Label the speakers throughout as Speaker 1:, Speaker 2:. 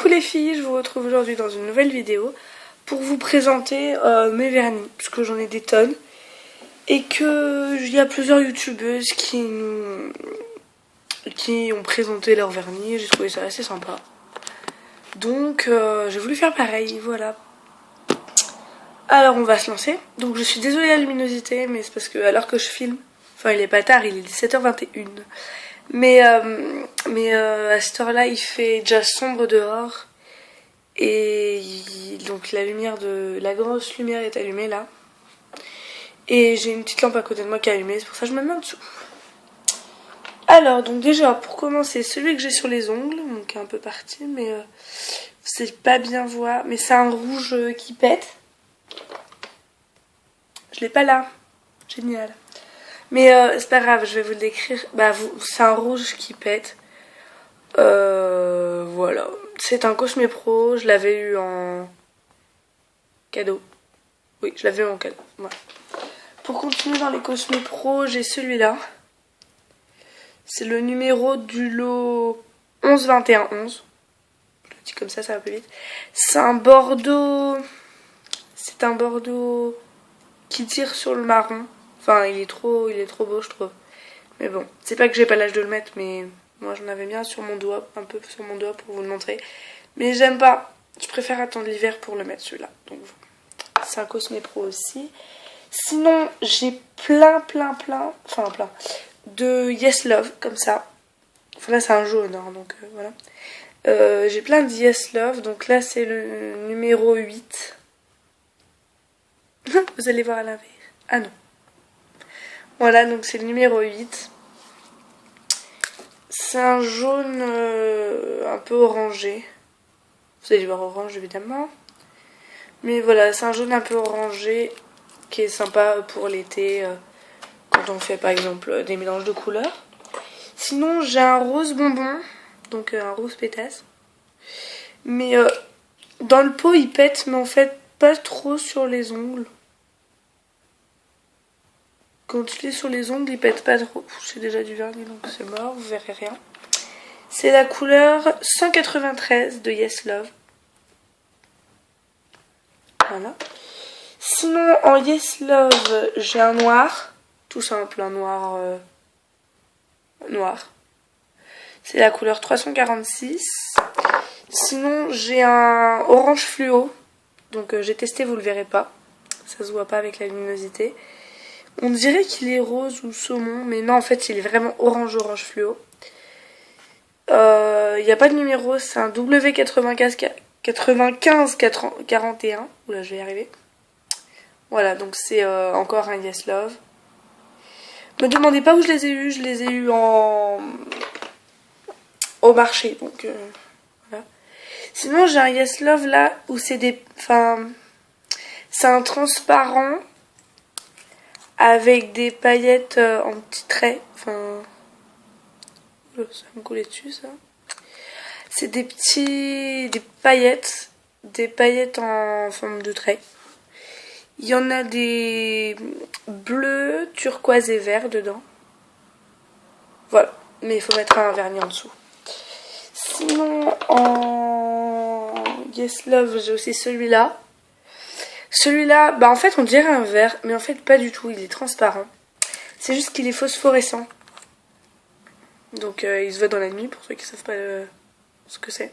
Speaker 1: les filles, je vous retrouve aujourd'hui dans une nouvelle vidéo pour vous présenter mes vernis, puisque j'en ai des tonnes et que il y a plusieurs youtubeuses qui ont présenté leurs vernis et j'ai trouvé ça assez sympa. Donc j'ai voulu faire pareil, voilà. Alors on va se lancer. Donc je suis désolée à la luminosité, mais c'est parce que à l'heure que je filme, enfin il est pas tard, il est 17h21. Mais à cette heure-là, il fait déjà sombre dehors. Et donc la grosse lumière est allumée là. Et j'ai une petite lampe à côté de moi qui est allumée, c'est pour ça que je me mets en dessous. Alors, donc déjà, pour commencer, celui que j'ai sur les ongles, donc qui est un peu parti, mais c'est pas bien voir. Mais c'est un rouge qui pète. Je l'ai pas là. Génial. Mais c'est pas grave, je vais vous le décrire. C'est un rouge qui pète. Voilà. C'est un Cosme Pro, je l'avais eu en cadeau. Oui, je l'avais eu en cadeau. Voilà. Pour continuer dans les Cosme Pro, j'ai celui-là. C'est le numéro du lot 11-21-11. Je le dis comme ça va plus vite. C'est un bordeaux. C'est un bordeaux qui tire sur le marron. Enfin, il est trop beau, je trouve. Mais bon, c'est pas que j'ai pas l'âge de le mettre, mais moi j'en avais bien sur mon doigt, un peu sur mon doigt pour vous le montrer. Mais j'aime pas. Je préfère attendre l'hiver pour le mettre celui-là. Donc c'est un Cosme Pro aussi. Sinon, j'ai plein de Yes Love comme ça. Enfin là c'est un jaune, hein, donc voilà. J'ai plein de Yes Love, donc là c'est le numéro 8. Vous allez voir à l'envers. Ah non. Voilà, donc c'est le numéro 8. C'est un jaune un peu orangé. Vous allez voir orange évidemment. Mais voilà, c'est un jaune un peu orangé qui est sympa pour l'été quand on fait par exemple des mélanges de couleurs. Sinon j'ai un rose bonbon, donc un rose pétasse. Mais dans le pot il pète, mais en fait pas trop sur les ongles. Quand je l'ai sur les ongles, il pète pas trop. C'est déjà du vernis donc c'est mort, vous verrez rien. C'est la couleur 193 de Yes Love. Voilà. Sinon en Yes Love, j'ai un noir. Tout simple, un noir. Noir. C'est la couleur 346. Sinon j'ai un orange fluo. Donc j'ai testé, vous le verrez pas. Ça se voit pas avec la luminosité. On dirait qu'il est rose ou saumon, mais non, en fait, il est vraiment orange fluo. Il n'y a pas de numéro, c'est un W9541. Oula, je vais y arriver. Voilà, donc c'est encore un Yes Love. Me demandez pas où je les ai eus au marché, donc voilà. Sinon, j'ai un Yes Love là où c'est c'est un transparent avec des paillettes en petits traits. Enfin, ça va me couler dessus ça. C'est des paillettes en forme de traits. Il y en a des bleus, turquoise et vert dedans. Voilà, mais il faut mettre un vernis en dessous. Sinon, en Yes Love, j'ai aussi celui-là. Celui-là, en fait on dirait un vert, mais en fait pas du tout, il est transparent. C'est juste qu'il est phosphorescent. Donc il se voit dans la nuit pour ceux qui ne savent pas ce que c'est.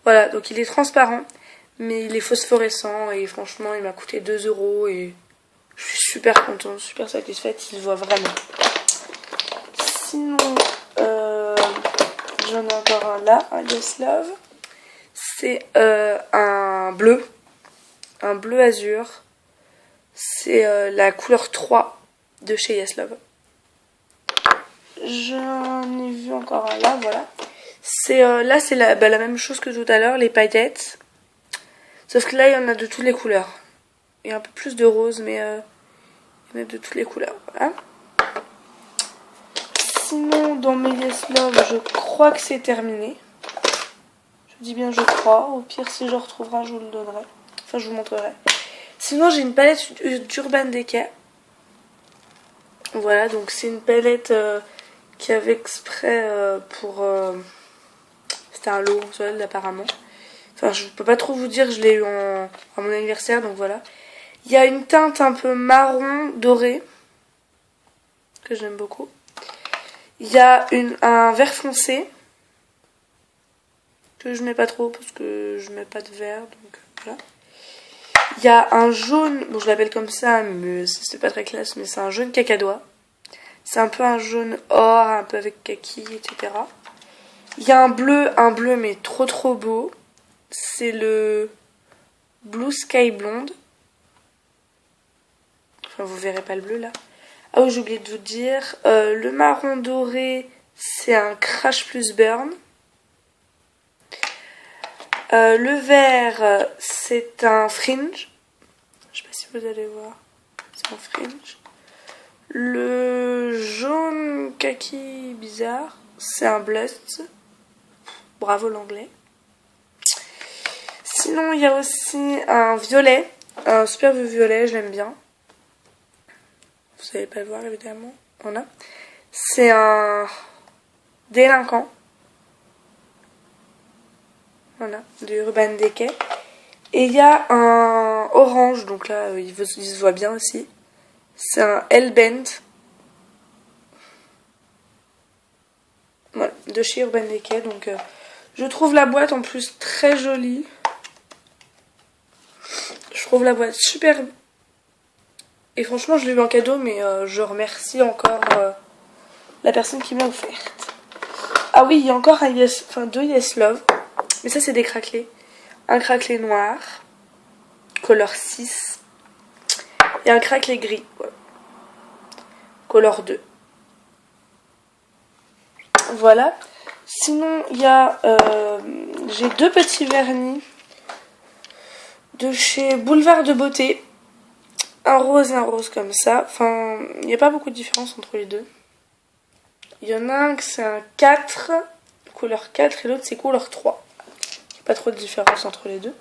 Speaker 1: Voilà, donc il est transparent, mais il est phosphorescent et franchement il m'a coûté 2 € et je suis super contente, super satisfaite, il se voit vraiment. Sinon, j'en ai encore un là, un Yes Love. C'est un bleu azur. C'est la couleur 3 de chez Yes Love. J'en ai vu encore un là, voilà. Là c'est la même chose que tout à l'heure, les paillettes. Sauf que là il y en a de toutes les couleurs. Il y a un peu plus de rose, mais il y en a de toutes les couleurs, voilà. Sinon dans mes Yes Love, je crois que c'est terminé. Je dis bien je crois, au pire si je retrouverai un je vous le donnerai. Enfin je vous montrerai. Sinon j'ai une palette d'Urban Decay. Voilà, donc c'est une palette qui avait exprès pour... c'était un lot seul apparemment. Enfin, je peux pas trop vous dire, je l'ai eu à mon anniversaire, donc voilà. Il y a une teinte un peu marron doré, que j'aime beaucoup. Il y a un vert foncé, que je mets pas trop parce que je mets pas de vert, donc voilà. Il y a un jaune, bon je l'appelle comme ça, mais c'est pas très classe, mais c'est un jaune cacadois. C'est un peu un jaune or, un peu avec kaki, etc. Il y a un bleu mais trop beau. C'est le Blue Sky Blonde. Enfin, vous verrez pas le bleu là. Ah oui, j'ai oublié de vous dire. Le marron doré, c'est un Crash Plus Burn. Le vert, c'est un Fringe. Je sais pas si vous allez voir. C'est un Fringe. Le jaune kaki bizarre, c'est un Blust. Bravo l'anglais. Sinon, il y a aussi un violet. Un super violet, je l'aime bien. Vous savez pas le voir évidemment. Voilà. C'est un délinquant. Voilà, du Urban Decay. Et il y a un orange, donc là il se voit bien aussi. C'est un Hellbent. Voilà, de chez Urban Decay. Donc je trouve la boîte en plus très jolie. Je trouve la boîte super. Et franchement, je l'ai eu en cadeau, mais je remercie encore la personne qui me l'a offerte. Ah oui, il y a encore deux Yes Love. Mais ça, c'est des craquelés. Un craquelé noir, color 6. Et un craquelé gris, voilà. Color 2. Voilà. Sinon, il y a... j'ai deux petits vernis de chez Boulevard de Beauté. Un rose comme ça. Enfin, il n'y a pas beaucoup de différence entre les deux. Il y en a un que c'est un 4, couleur 4, et l'autre c'est couleur 3. Il n'y a pas trop de différence entre les deux.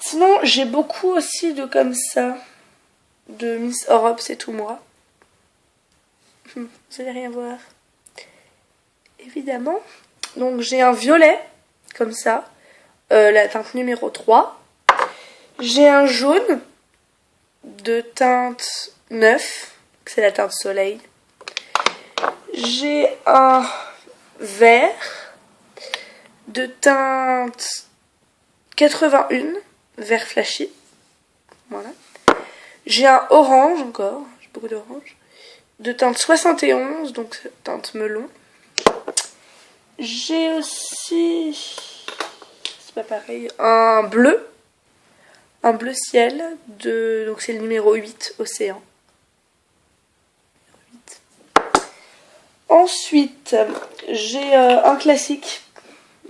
Speaker 1: Sinon, j'ai beaucoup aussi de comme ça, de Miss Europe, c'est tout moi. Vous allez rien voir. Évidemment. Donc j'ai un violet, comme ça, la teinte numéro 3. J'ai un jaune de teinte 9, c'est la teinte soleil. J'ai un vert de teinte 81, vert flashy. Voilà. J'ai un orange encore, j'ai beaucoup d'orange, de teinte 71, donc teinte melon. J'ai aussi, c'est pas pareil, un bleu ciel, donc c'est le numéro 8, océan. 8. Ensuite, j'ai un classique,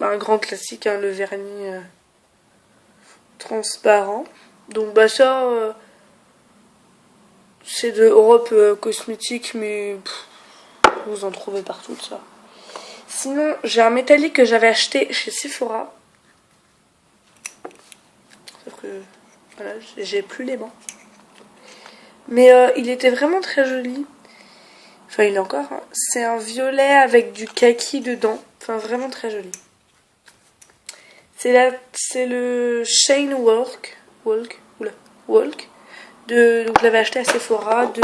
Speaker 1: un grand classique, hein, le vernis transparent. Donc bah ça, c'est de Europe cosmétique, mais vous en trouvez partout de ça. Sinon, j'ai un métallique que j'avais acheté chez Sephora. Sauf que, voilà, j'ai plus les mains. Mais il était vraiment très joli. Enfin, il est encore. Hein. C'est un violet avec du kaki dedans. Enfin, vraiment très joli. C'est le Shane Walk. Donc je l'avais acheté à Sephora de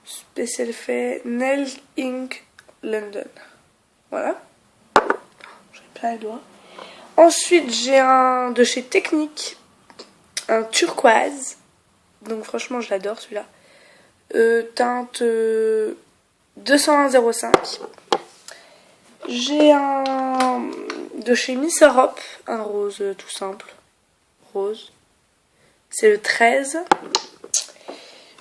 Speaker 1: Special Fait Nail Ink London. Voilà. J'ai plein les doigts. Ensuite, j'ai un de chez Technique. Un turquoise. Donc franchement, je l'adore celui-là. Teinte 201,05. J'ai un de chez Miss Europe. Un rose tout simple. Rose. C'est le 13.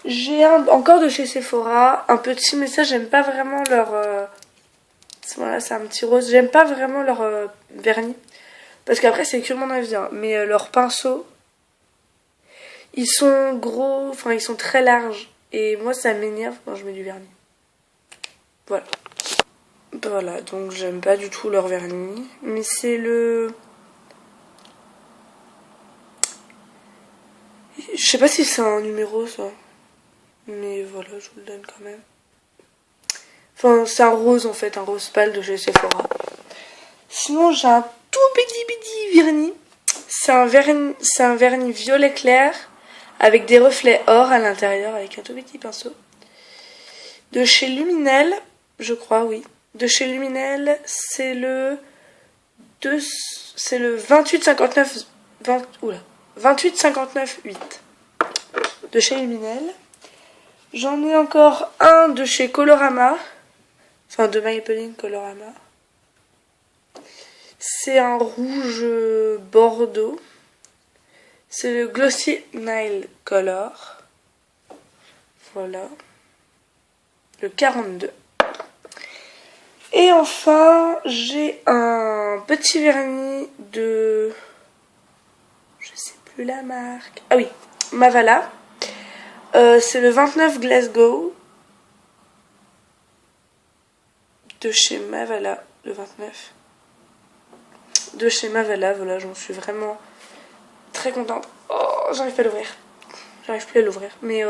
Speaker 1: J'ai encore de chez Sephora. Un petit, mais ça, j'aime pas vraiment leur... Voilà, c'est un petit rose. J'aime pas vraiment leur vernis. Parce qu'après, c'est que mon avis. Hein. Mais leurs pinceaux, ils sont gros. Enfin, ils sont très larges. Et moi, ça m'énerve quand je mets du vernis. Voilà. Voilà, donc j'aime pas du tout leur vernis. Mais c'est le... Je sais pas si c'est un numéro, ça. Mais voilà, je vous le donne quand même. Enfin, c'est un rose, en fait. Un rose pâle de chez Sephora. Sinon, j'ai un tout petit vernis. C'est un vernis violet clair avec des reflets or à l'intérieur avec un tout petit pinceau. De chez Luminel, je crois, oui. De chez Luminel, c'est le 2859 8 de chez Luminel. J'en ai encore un de chez Colorama, enfin de Maybelline Colorama. C'est un rouge bordeaux. C'est le Glossy Nail Color. Voilà. Le 42. Et enfin, j'ai un petit vernis de... je sais plus la marque. Ah oui, Mavala. C'est le 29 Glasgow. De chez Mavala, le 29. De chez Mavala, voilà, j'en suis vraiment très contente. Oh, j'arrive pas à l'ouvrir. J'arrive plus à l'ouvrir. Mais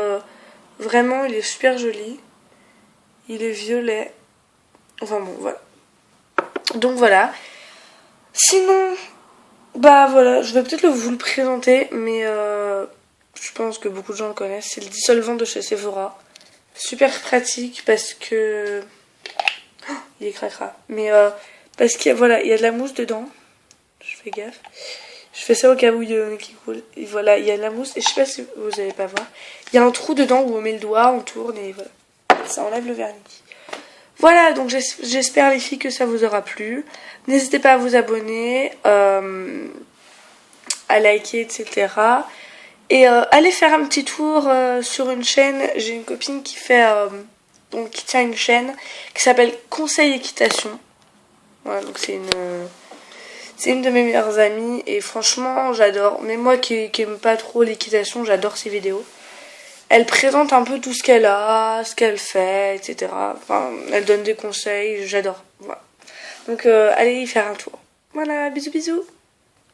Speaker 1: vraiment, il est super joli. Il est violet. Enfin bon, voilà. Donc voilà. Sinon, bah voilà, je vais peut-être vous le présenter, mais je pense que beaucoup de gens le connaissent. C'est le dissolvant de chez Sephora. Super pratique parce que... oh, il est cracra. Mais parce qu'il y a, voilà, il y a de la mousse dedans. Je fais gaffe. Je fais ça au cas où il y a un qui coule. Et voilà, il y a de la mousse. Et je sais pas si vous allez pas voir. Il y a un trou dedans où on met le doigt, on tourne et voilà. Ça enlève le vernis. Voilà, donc j'espère les filles que ça vous aura plu. N'hésitez pas à vous abonner, à liker, etc. Et allez faire un petit tour sur une chaîne. J'ai une copine qui fait, donc qui tient une chaîne qui s'appelle Conseil Équitation. Voilà, donc c'est une de mes meilleures amies et franchement j'adore. Mais moi qui aime pas trop l'équitation, j'adore ses vidéos. Elle présente un peu tout ce qu'elle a, ce qu'elle fait, etc. Enfin, elle donne des conseils, j'adore. Voilà. Donc allez y faire un tour. Voilà, bisous bisous.